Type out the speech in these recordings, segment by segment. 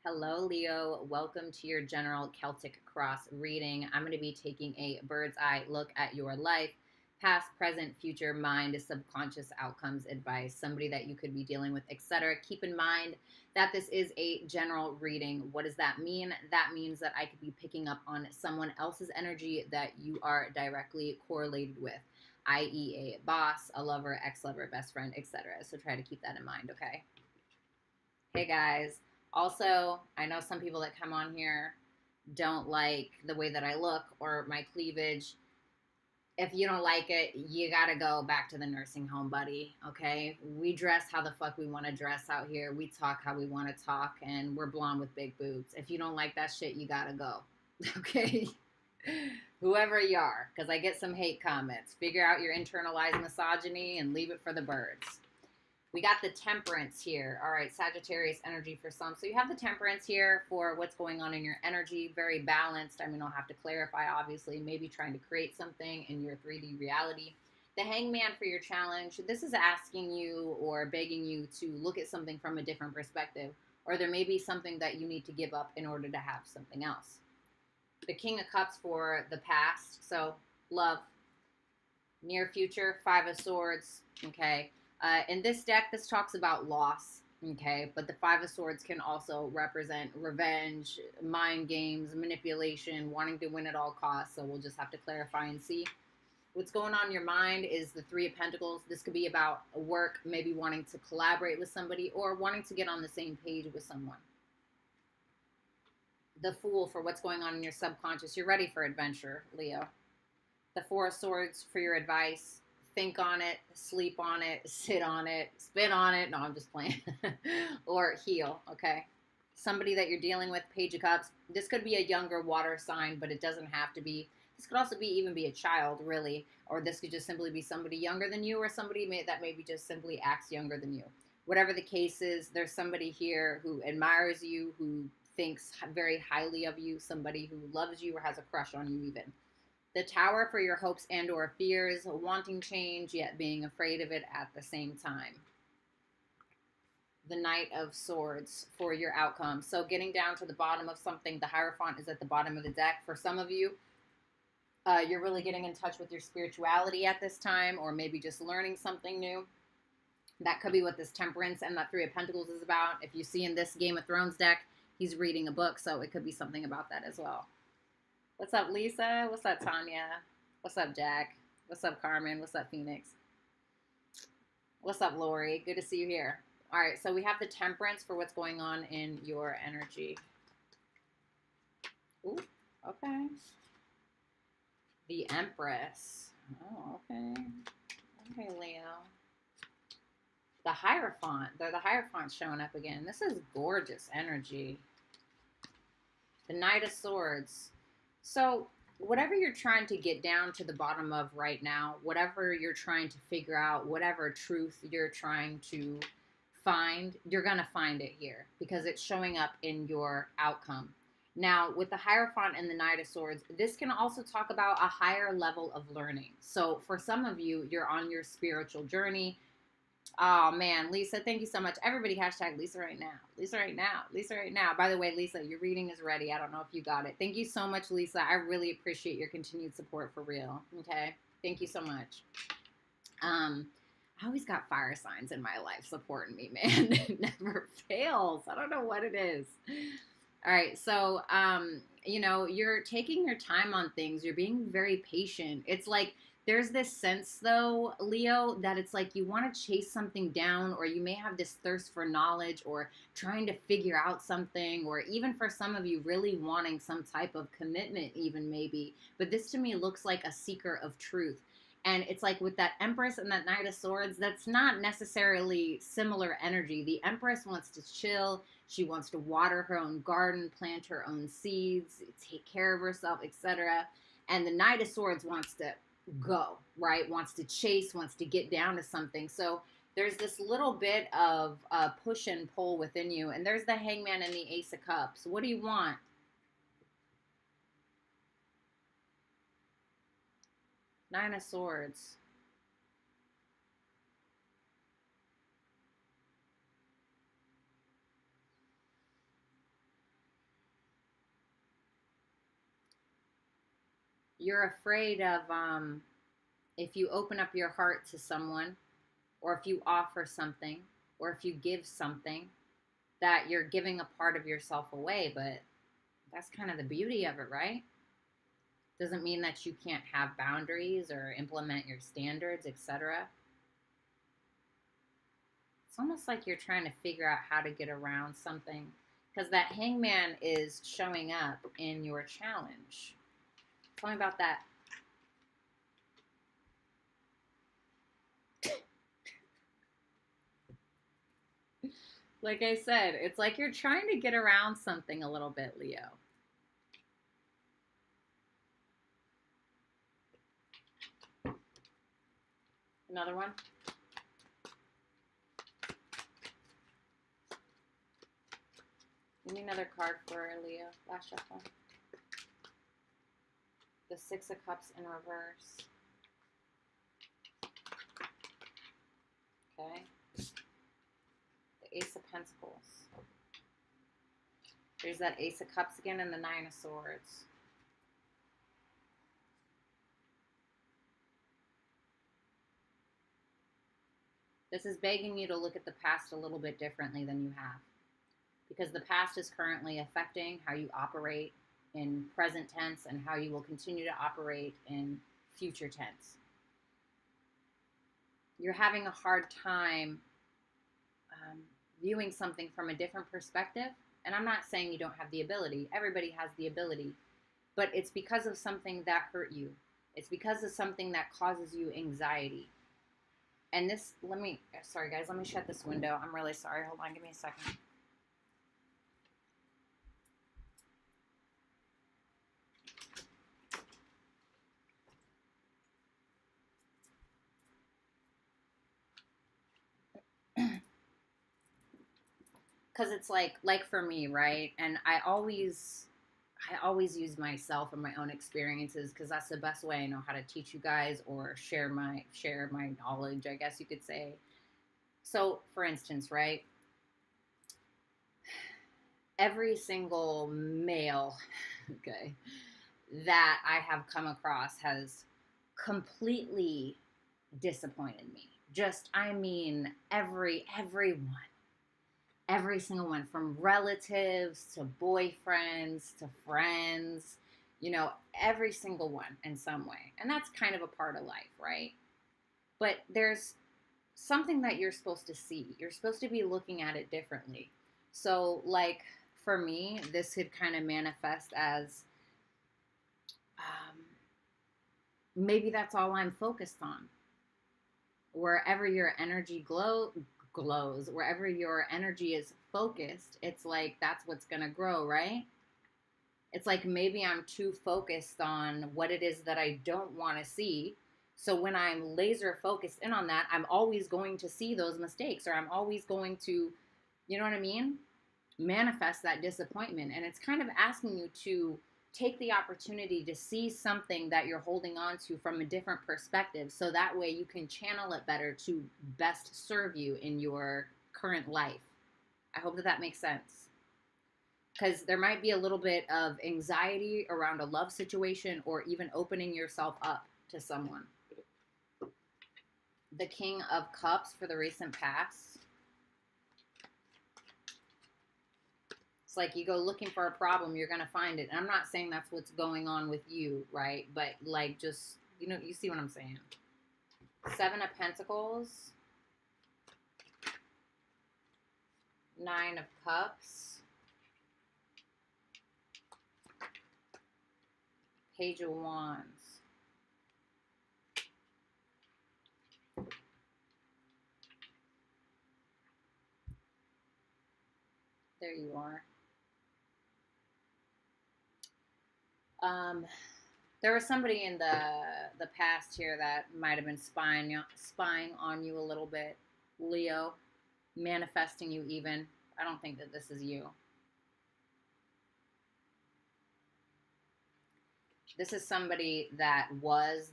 Hello, Leo. Welcome to your general Celtic cross reading. I'm going to be taking a bird's eye look at your life, past, present, future, mind, subconscious outcomes, advice, somebody that you could be dealing with, etc. Keep in mind that this is a general reading. What does that mean? That means that I could be picking up on someone else's energy that you are directly correlated with, i.e., a boss, a lover, ex-lover, best friend, etc. So try to keep that in mind, okay? Hey guys. Also, I know some people that come on here don't like the way that I look or my cleavage. If you don't like it, you gotta go back to the nursing home, buddy. Okay? We dress how the fuck we want to dress out here. We talk how we want to talk, and we're blonde with big boobs. If you don't like that shit, you gotta go. Okay? Whoever you are, because I get some hate comments. Figure out your internalized misogyny and leave it for the birds. We got the temperance here. All right, Sagittarius energy for some. So you have the temperance here for what's going on in your energy. Very balanced. I mean, I'll have to clarify, obviously. Maybe trying to create something in your 3D reality. The hangman for your challenge. This is asking you or begging you to look at something from a different perspective. Or there may be something that you need to give up in order to have something else. The King of Cups for the past. So love. Near future, Five of Swords. Okay. In this deck, this talks about loss, okay? But the Five of Swords can also represent revenge, mind games, manipulation, wanting to win at all costs. So we'll just have to clarify and see. What's going on in your mind is the Three of Pentacles. This could be about work, maybe wanting to collaborate with somebody or wanting to get on the same page with someone. The Fool for what's going on in your subconscious. You're ready for adventure, Leo. The Four of Swords for your advice. Think on it, sleep on it, sit on it, spit on it. No, I'm just playing. Or heal, okay? Somebody that you're dealing with, Page of Cups. This could be a younger water sign, but it doesn't have to be. This could also be even be a child, really. Or this could just simply be somebody younger than you or somebody that maybe just simply acts younger than you. Whatever the case is, there's somebody here who admires you, who thinks very highly of you, somebody who loves you or has a crush on you even. The Tower for your hopes and or fears, wanting change yet being afraid of it at the same time. The Knight of Swords for your outcome. So getting down to the bottom of something, the Hierophant is at the bottom of the deck. For some of you, you're really getting in touch with your spirituality at this time, or maybe just learning something new. That could be what this Temperance and that Three of Pentacles is about. If you see in this Game of Thrones deck, he's reading a book, so it could be something about that as well. What's up, Lisa? What's up, Tanya? What's up, Jack? What's up, Carmen? What's up, Phoenix? What's up, Lori? Good to see you here. All right, so we have the Temperance for what's going on in your energy. Ooh, okay. The Empress. Oh, okay. Okay, Leo. The Hierophant. The Hierophant's showing up again. This is gorgeous energy. The Knight of Swords. So whatever you're trying to get down to the bottom of right now, whatever you're trying to figure out, whatever truth you're trying to find, you're going to find it here because it's showing up in your outcome. Now, with the Hierophant and the Knight of Swords, this can also talk about a higher level of learning. So for some of you, you're on your spiritual journey. Oh, man, Lisa, thank you so much. Everybody hashtag Lisa right now. Lisa right now. Lisa right now. By the way, Lisa, your reading is ready. I don't know if you got it. Thank you so much, Lisa. I really appreciate your continued support for real. Okay? Thank you so much. I always got fire signs in my life supporting me, man. It never fails. I don't know what it is. All right, so, you know, you're taking your time on things. You're being very patient. It's like there's this sense, though, Leo, that it's like you want to chase something down, or you may have this thirst for knowledge or trying to figure out something, or even for some of you really wanting some type of commitment even maybe. But this to me looks like a seeker of truth. And it's like with that Empress and that Knight of Swords, that's not necessarily similar energy. The Empress wants to chill. She wants to water her own garden, plant her own seeds, take care of herself, etc. And the Knight of Swords wants to go, right? Wants to chase, wants to get down to something. So there's this little bit of push and pull within you. And there's the Hangman and the Ace of Cups. What do you want? Nine of Swords. you're afraid of if you open up your heart to someone, or if you offer something, or if you give something, that you're giving a part of yourself away. But that's kind of the beauty of it, right? Doesn't mean that you can't have boundaries or implement your standards, etc. It's almost like you're trying to figure out how to get around something, because that hangman is showing up in your challenge. Tell me about that. Like I said, it's like you're trying to get around something a little bit, Leo. Another one. Give me another card for Leo. Last shuffle. The Six of Cups in reverse. Okay. The Ace of Pentacles. There's that Ace of Cups again and the Nine of Swords. This is begging you to look at the past a little bit differently than you have, because the past is currently affecting how you operate in present tense and how you will continue to operate in future tense. You're having a hard time viewing something from a different perspective. And I'm not saying you don't have the ability. Everybody has the ability. But it's because of something that hurt you. It's because of something that causes you anxiety. And this, sorry guys, let me shut this window. I'm really sorry. Hold on, give me a second. Because it's like for me, right? And I always use myself and my own experiences, because that's the best way I know how to teach you guys, or share my knowledge, I guess you could say. So, for instance, right? Every single male, okay, that I have come across has completely disappointed me. Just, I mean, everyone. Every single one, from relatives to boyfriends to friends, every single one in some way. And that's kind of a part of life, right? But there's something that you're supposed to see. You're supposed to be looking at it differently. So, like, for me, this could kind of manifest as maybe that's all I'm focused on. Wherever your energy glows, wherever your energy is focused, it's like that's what's going to grow, right? It's like maybe I'm too focused on what it is that I don't want to see. So when I'm laser focused in on that, I'm always going to see those mistakes, or I'm always going to, you know what I mean? Manifest that disappointment. And it's kind of asking you to take the opportunity to see something that you're holding on to from a different perspective, so that way you can channel it better to best serve you in your current life. I hope that makes sense. Because there might be a little bit of anxiety around a love situation, or even opening yourself up to someone. The King of Cups for the recent past. It's like you go looking for a problem, you're going to find it. And I'm not saying that's what's going on with you, right? But like, just, you see what I'm saying. Seven of Pentacles. Nine of Cups. Page of Wands. There you are. There was somebody in the past here that might have been spying on you a little bit, Leo, manifesting you even. I don't think that this is you. This is somebody that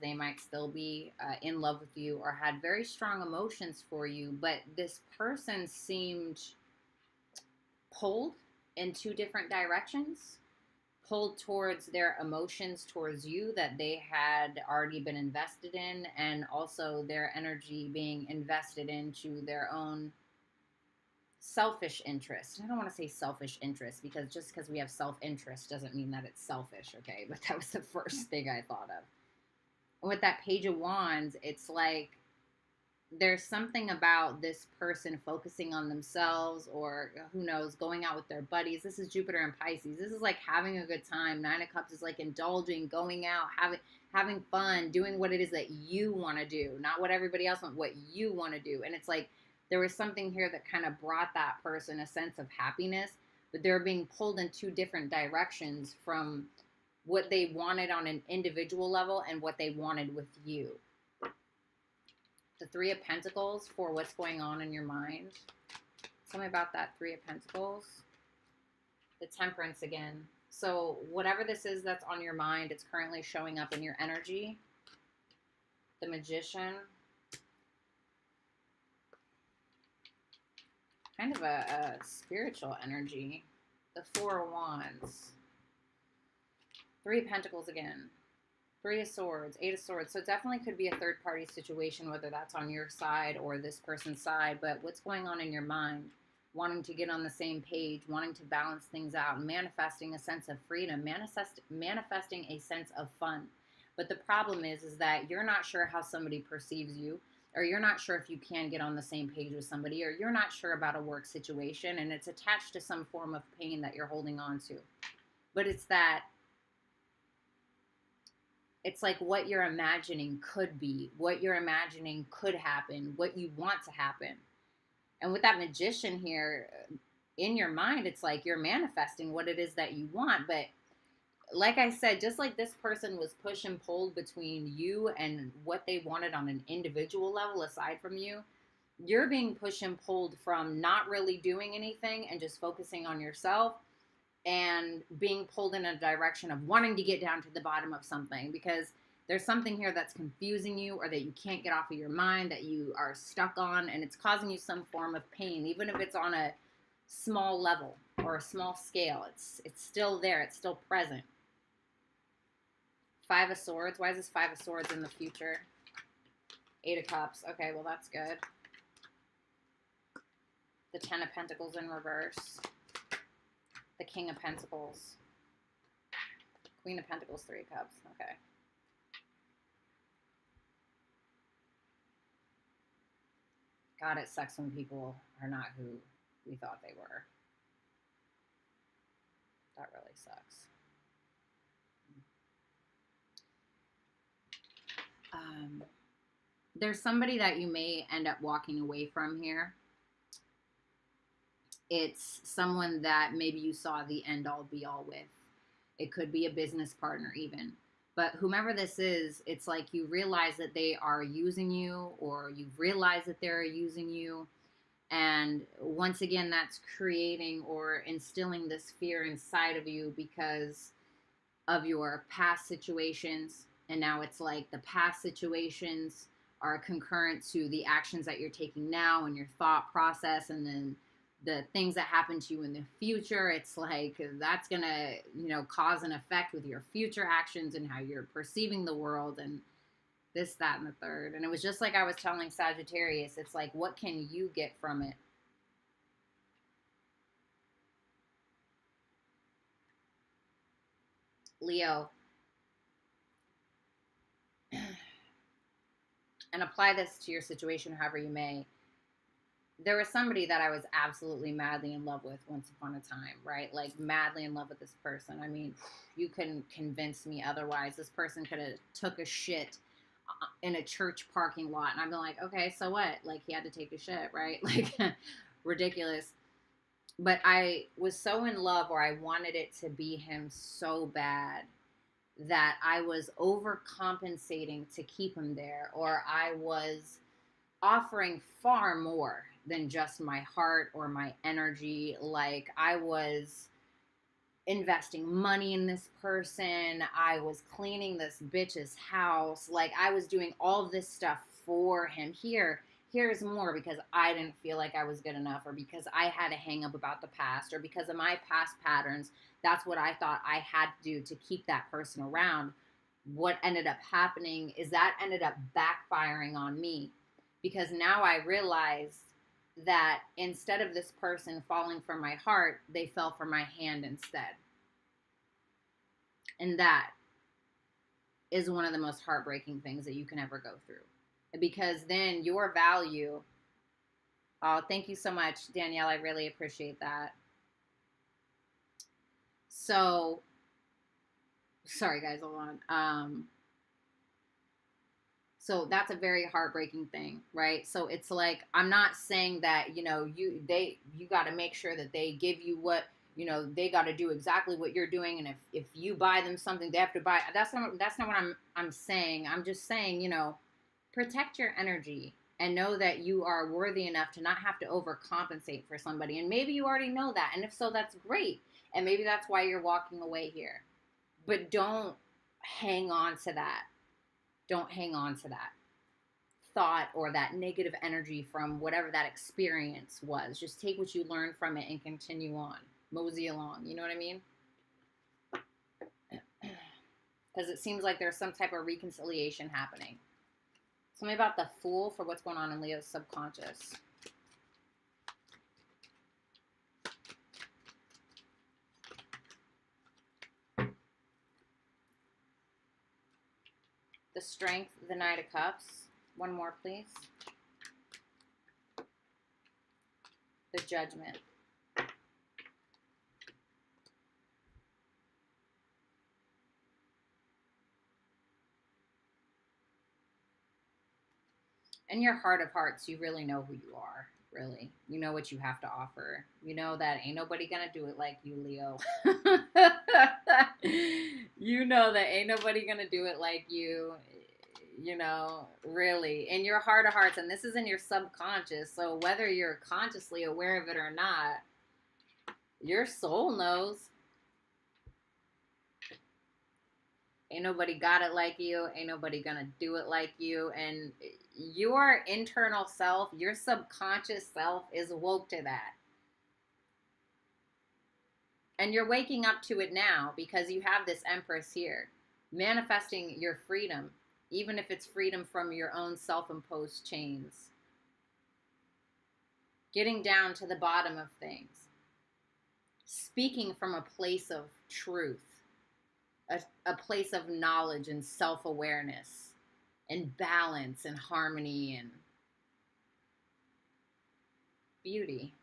they might still be in love with you, or had very strong emotions for you, but this person seemed pulled in two different directions. pulled towards their emotions towards you that they had already been invested in, and also their energy being invested into their own selfish interest. I don't want to say selfish interest, because just because we have self-interest doesn't mean that it's selfish, okay? But that was the first thing I thought of. And with that Page of Wands, it's like there's something about this person focusing on themselves, or who knows, going out with their buddies. This is Jupiter and Pisces. This is like having a good time. Nine of Cups is like indulging, going out, having fun, doing what it is that you want to do, not what everybody else wants, what you want to do. And it's like there was something here that kind of brought that person a sense of happiness, but they're being pulled in two different directions from what they wanted on an individual level and what they wanted with you. The Three of Pentacles for what's going on in your mind. Tell me about that Three of Pentacles. The Temperance again. So whatever this is that's on your mind, it's currently showing up in your energy. The Magician. Kind of a spiritual energy. The Four of Wands. Three of Pentacles again. Three of Swords, Eight of Swords. So it definitely could be a third-party situation, whether that's on your side or this person's side. But what's going on in your mind? Wanting to get on the same page, wanting to balance things out, manifesting a sense of freedom, manifesting a sense of fun. But the problem is that you're not sure how somebody perceives you, or you're not sure if you can get on the same page with somebody, or you're not sure about a work situation, and it's attached to some form of pain that you're holding on to. But it's that it's like what you're imagining could be, what you're imagining could happen, what you want to happen. And with that Magician here, in your mind, it's like you're manifesting what it is that you want. But like I said, just like this person was pushed and pulled between you and what they wanted on an individual level aside from you, you're being pushed and pulled from not really doing anything and just focusing on yourself, and being pulled in a direction of wanting to get down to the bottom of something, because there's something here that's confusing you, or that you can't get off of your mind, that you are stuck on, and it's causing you some form of pain, even if it's on a small level or a small scale. It's still there. It's still present. Five of Swords. Why is this Five of Swords in the future? Eight of Cups. Okay, well, that's good. The Ten of Pentacles in reverse. The King of Pentacles. Queen of Pentacles, Three of Cups. Okay. God, it sucks when people are not who we thought they were. That really sucks. There's somebody that you may end up walking away from here. It's someone that maybe you saw the end all be all with. It could be a business partner even. But whomever this is, it's like you realize that they are using you, or you realize that they're using you. And once again, that's creating or instilling this fear inside of you because of your past situations. And now it's like the past situations are concurrent to the actions that you're taking now and your thought process, and then the things that happen to you in the future. It's like that's going to, cause an effect with your future actions and how you're perceiving the world and this, that, and the third. And it was just like I was telling Sagittarius, it's like, what can you get from it? Leo. And apply this to your situation however you may. There was somebody that I was absolutely madly in love with once upon a time, right? Like madly in love with this person. I mean, you couldn't convince me otherwise. This person could have took a shit in a church parking lot, and I've been like, okay, so what? Like, he had to take a shit, right? Like, ridiculous. But I was so in love, or I wanted it to be him so bad, that I was overcompensating to keep him there, or I was offering far more than just my heart or my energy. Like, I was investing money in this person. I was cleaning this bitch's house. Like, I was doing all of this stuff for him. Here, here's more because I didn't feel like I was good enough, or because I had a hang up about the past, or because of my past patterns. That's what I thought I had to do to keep that person around. What ended up happening is that ended up backfiring on me, because now I realized that instead of this person falling for my heart, they fell for my hand instead. And that is one of the most heartbreaking things that you can ever go through. Because then your value, oh, thank you so much, Danielle. I really appreciate that. So, sorry guys, hold on. So that's a very heartbreaking thing, right? So it's like, I'm not saying that, you know, you got to make sure that they give you what, you know, they got to do exactly what you're doing, and if you buy them something, they have to buy. That's not what I'm saying. I'm just saying, you know, protect your energy and know that you are worthy enough to not have to overcompensate for somebody. And maybe you already know that, and if so, that's great. And maybe that's why you're walking away here. But don't hang on to that. Don't hang on to that thought or that negative energy from whatever that experience was. Just take what you learned from it and continue on. Mosey along. You know what I mean? Because it seems like there's some type of reconciliation happening. Tell me about the Fool for what's going on in Leo's subconscious. The Strength, the Knight of Cups. One more, please. The Judgment. In your heart of hearts, you really know who you are. Really. You know what you have to offer. You know that ain't nobody gonna do it like you, Leo. You know that ain't nobody gonna do it like you. You know, really. In your heart of hearts, and this is in your subconscious, so whether you're consciously aware of it or not, your soul knows. Ain't nobody got it like you. Ain't nobody gonna do it like you. And your internal self, your subconscious self is woke to that. And you're waking up to it now because you have this Empress here, manifesting your freedom, even if it's freedom from your own self-imposed chains. Getting down to the bottom of things. Speaking from a place of truth. A place of knowledge and self-awareness and balance and harmony and beauty.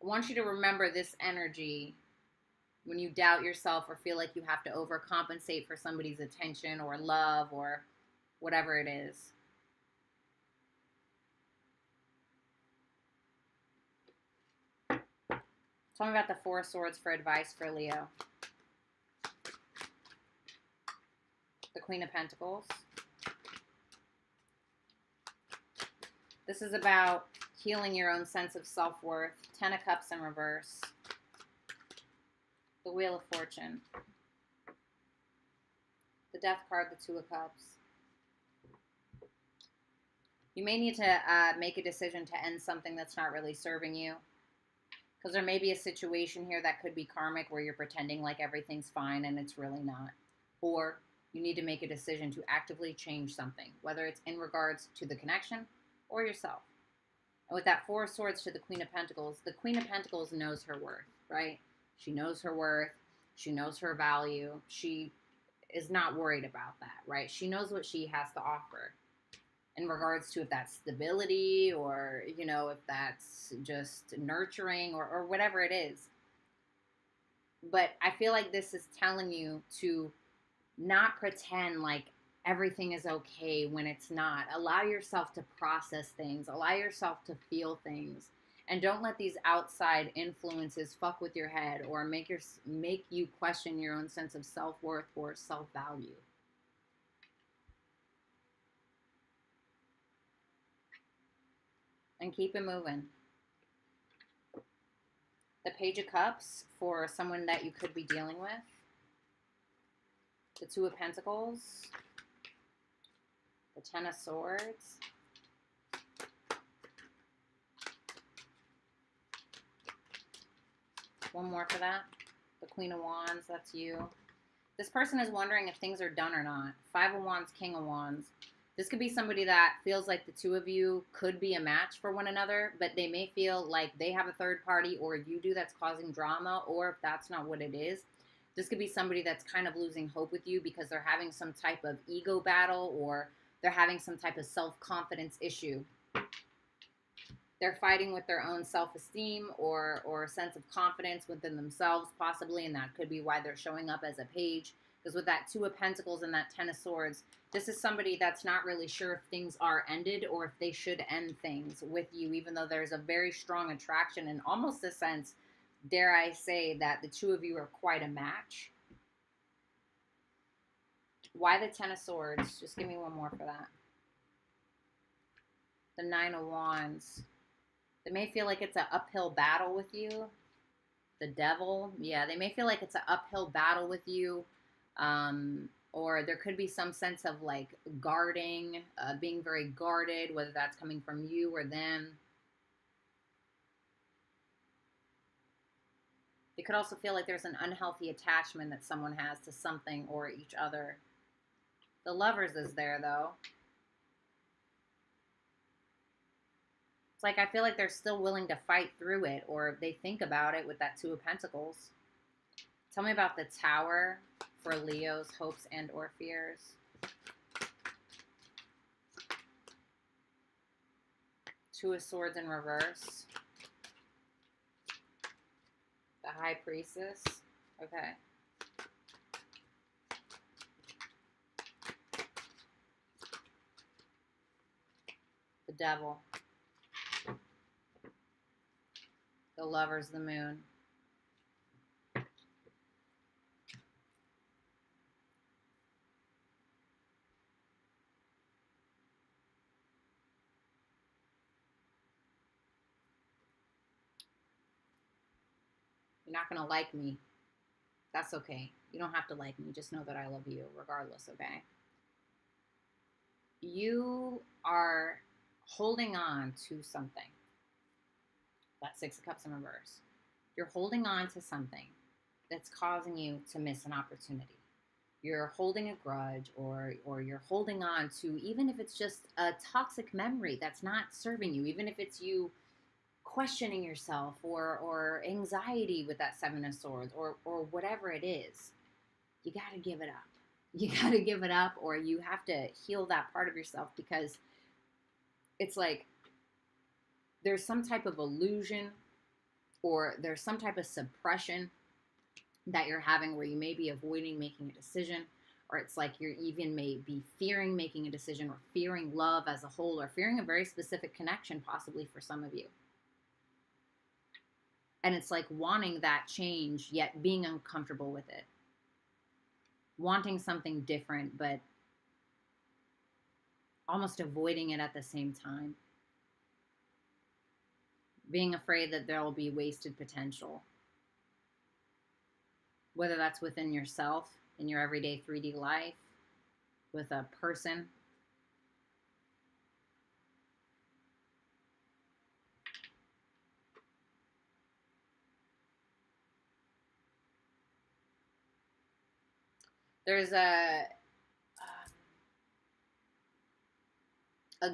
I want you to remember this energy when you doubt yourself or feel like you have to overcompensate for somebody's attention or love or whatever it is. Tell me about the Four of Swords for advice for Leo. The Queen of Pentacles. This is about healing your own sense of self-worth. Ten of Cups in reverse. The Wheel of Fortune. The Death card, the Two of Cups. You may need to make a decision to end something that's not really serving you. Because there may be a situation here that could be karmic where you're pretending like everything's fine and it's really not. Or you need to make a decision to actively change something, whether it's in regards to the connection or yourself. And with that Four of Swords to the Queen of Pentacles knows her worth, right? She knows her worth. She knows her value. She is not worried about that, right? She knows what she has to offer. In regards to if that's stability or, you know, if that's just nurturing or whatever it is. But I feel like this is telling you to not pretend like everything is okay when it's not. Allow yourself to process things. Allow yourself to feel things. And don't let these outside influences fuck with your head or make you question your own sense of self-worth or self-value. And keep it moving. The Page of Cups for someone that you could be dealing with. The Two of Pentacles. The Ten of Swords. One more for that. The Queen of Wands, that's you. This person is wondering if things are done or not. Five of Wands, King of Wands. This could be somebody that feels like the two of you could be a match for one another, but they may feel like they have a third party or you do that's causing drama, or if that's not what it is. This could be somebody that's kind of losing hope with you because they're having some type of ego battle or they're having some type of self-confidence issue. They're fighting with their own self-esteem or a sense of confidence within themselves possibly, and that could be why they're showing up as a page. Because with that Two of Pentacles and that Ten of Swords, this is somebody that's not really sure if things are ended or if they should end things with you, even though there's a very strong attraction and almost a sense, dare I say, that the two of you are quite a match. Why the Ten of Swords? Just give me one more for that. The Nine of Wands. They may feel like it's an uphill battle with you. The Devil. Yeah, they may feel like it's an uphill battle with you. Or there could be some sense of like guarding, being very guarded, whether that's coming from you or them. They could also feel like there's an unhealthy attachment that someone has to something or each other. The Lovers is there though. It's like I feel like they're still willing to fight through it, or they think about it with that Two of Pentacles. Tell me about the Tower for Leo's hopes and or fears. Two of Swords in reverse. The High Priestess. Okay. The Devil. The Lovers, the Moon. You're not going to like me. That's okay. You don't have to like me. Just know that I love you regardless, okay? You are holding on to something. That Six of Cups in reverse. You're holding on to something that's causing you to miss an opportunity. You're holding a grudge or you're holding on to, even if it's just a toxic memory that's not serving you, even if it's you questioning yourself or anxiety with that Seven of Swords or whatever it is, you got to give it up. You got to give it up, or you have to heal that part of yourself, because it's like there's some type of illusion or there's some type of suppression that you're having where you may be avoiding making a decision, or it's like you're even may be fearing making a decision or fearing love as a whole or fearing a very specific connection possibly for some of you. And it's like wanting that change, yet being uncomfortable with it. Wanting something different, but almost avoiding it at the same time. Being afraid that there will be wasted potential. Whether that's within yourself, in your everyday 3D life, with a person. There's a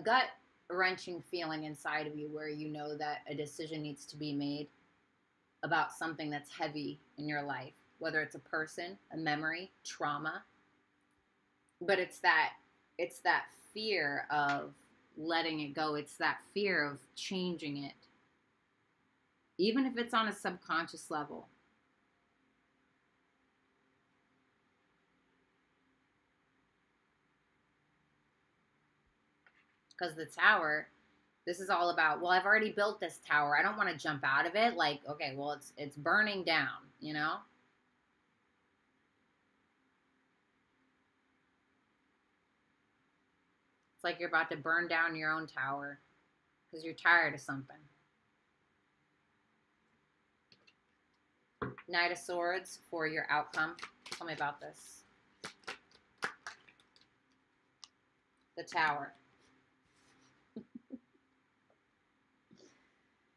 gut-wrenching feeling inside of you where you know that a decision needs to be made about something that's heavy in your life, whether it's a person, a memory, trauma. But it's that fear of letting it go. It's that fear of changing it, even if it's on a subconscious level. Because the Tower, this is all about, well, I've already built this tower. I don't want to jump out of it. Like, okay, well, it's burning down, you know? It's like you're about to burn down your own tower because you're tired of something. Knight of Swords for your outcome. Tell me about this. The Tower.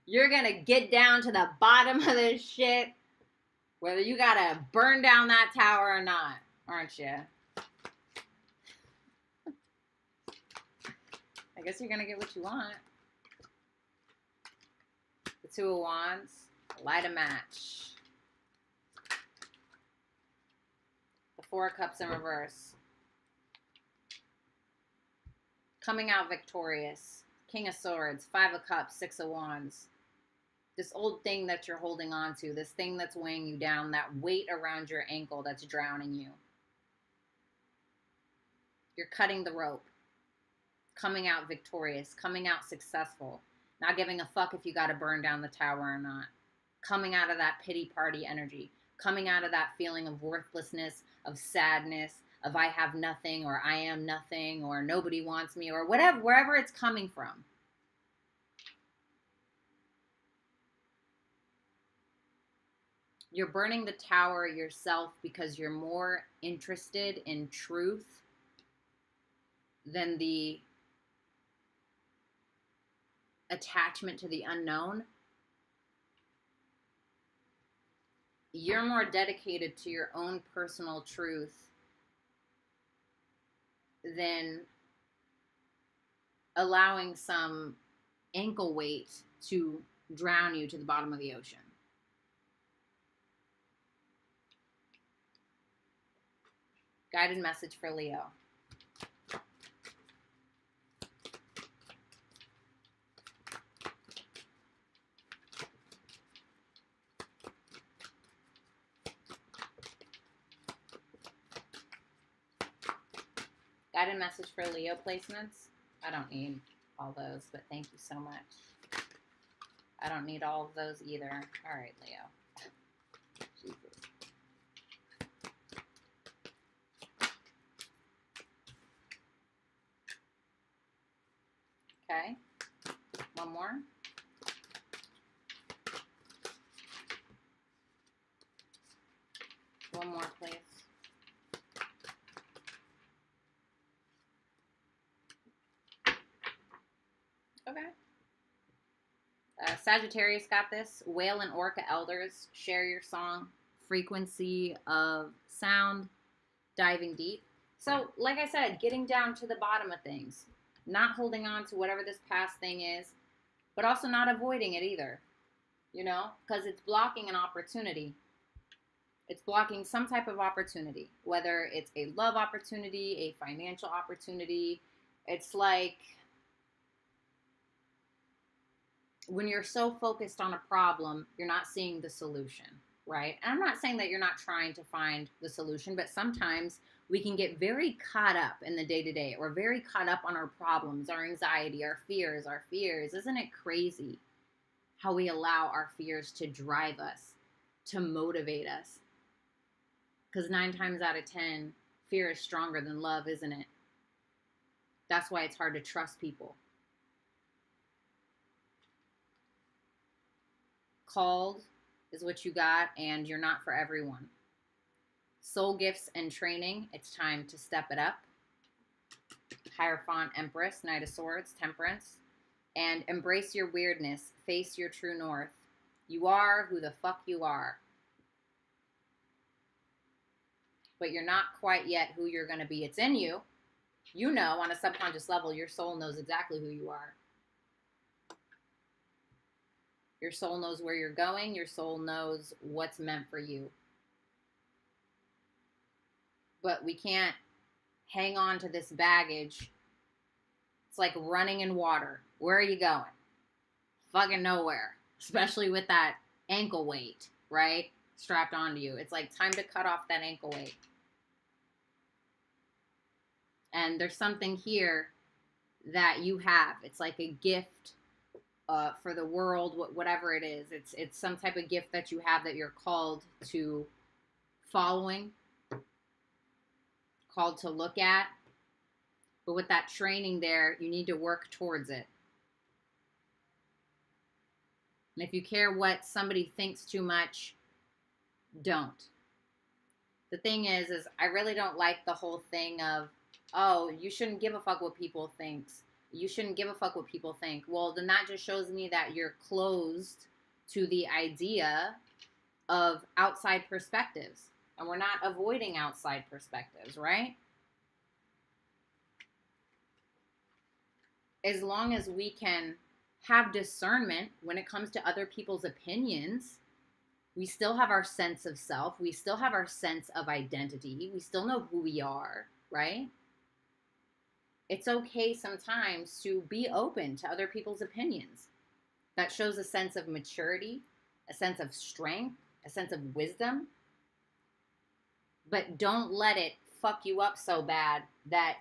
You're going to get down to the bottom of this shit, whether you got to burn down that tower or not, aren't you? I guess you're going to get what you want. The Two of Wands. Light a match. The Four of Cups in reverse. Coming out victorious. King of Swords. Five of Cups. Six of Wands. This old thing that you're holding on to. This thing that's weighing you down. That weight around your ankle that's drowning you. You're cutting the rope. Coming out victorious. Coming out successful. Not giving a fuck if you got to burn down the tower or not. Coming out of that pity party energy. Coming out of that feeling of worthlessness, of sadness, of I have nothing, or I am nothing, or nobody wants me, or whatever, wherever it's coming from. You're burning the tower yourself because you're more interested in truth than the attachment to the unknown. You're more dedicated to your own personal truth than allowing some ankle weight to drown you to the bottom of the ocean. Guided message for Leo. Guided message for Leo placements. I don't need all those, but thank you so much. I don't need all of those either. All right, Leo. Jesus. Okay. One more. One more, please. Okay. Sagittarius got this. Whale and Orca elders, share your song. Frequency of sound, diving deep. So, like I said, getting down to the bottom of things. Not holding on to whatever this past thing is, but also not avoiding it either. You know? Because it's blocking an opportunity. It's blocking some type of opportunity. Whether it's a love opportunity, a financial opportunity. It's like when you're so focused on a problem, you're not seeing the solution, right? And I'm not saying that you're not trying to find the solution, but sometimes we can get very caught up in the day-to-day. We're very caught up on our problems, our anxiety, our fears. Isn't it crazy how we allow our fears to drive us, to motivate us? Because 9 times out of 10, fear is stronger than love, isn't it? That's why it's hard to trust people. Called is what you got, and you're not for everyone. Soul gifts and training, it's time to step it up. Hierophant, Empress, Knight of Swords, Temperance. And embrace your weirdness, face your true north. You are who the fuck you are. But you're not quite yet who you're going to be. It's in you. You know, on a subconscious level, your soul knows exactly who you are. Your soul knows where you're going. Your soul knows what's meant for you. But we can't hang on to this baggage. It's like running in water. Where are you going? Fucking nowhere. Especially with that ankle weight, right? Strapped onto you. It's like time to cut off that ankle weight. And there's something here that you have. It's like a gift for the world, whatever it is. It's some type of gift that you have that you're called to following, called to look at. But with that training there, you need to work towards it. And if you care what somebody thinks too much, don't. The thing is I really don't like the whole thing of oh, you shouldn't give a fuck what people think. You shouldn't give a fuck what people think. Well, then that just shows me that you're closed to the idea of outside perspectives. And we're not avoiding outside perspectives, right? As long as we can have discernment when it comes to other people's opinions, we still have our sense of self. We still have our sense of identity. We still know who we are, right? It's okay sometimes to be open to other people's opinions. That shows a sense of maturity, a sense of strength, a sense of wisdom. But don't let it fuck you up so bad that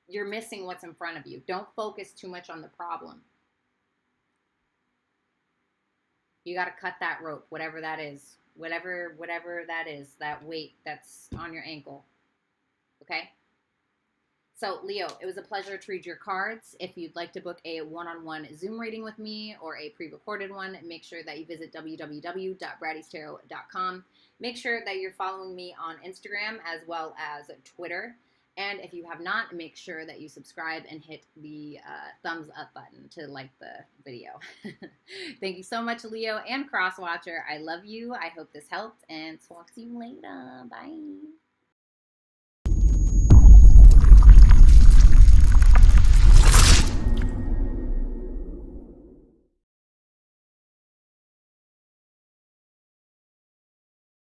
you're missing what's in front of you. Don't focus too much on the problem. You got to cut that rope, whatever that is. Whatever that is, that weight that's on your ankle. Okay? So, Leo, it was a pleasure to read your cards. If you'd like to book a one-on-one Zoom reading with me or a pre-recorded one, make sure that you visit www.BrattysTarot.com. Make sure that you're following me on Instagram as well as Twitter. And if you have not, make sure that you subscribe and hit the thumbs up button to like the video. Thank you so much, Leo and Crosswatcher. I love you. I hope this helped, and talk to you later. Bye.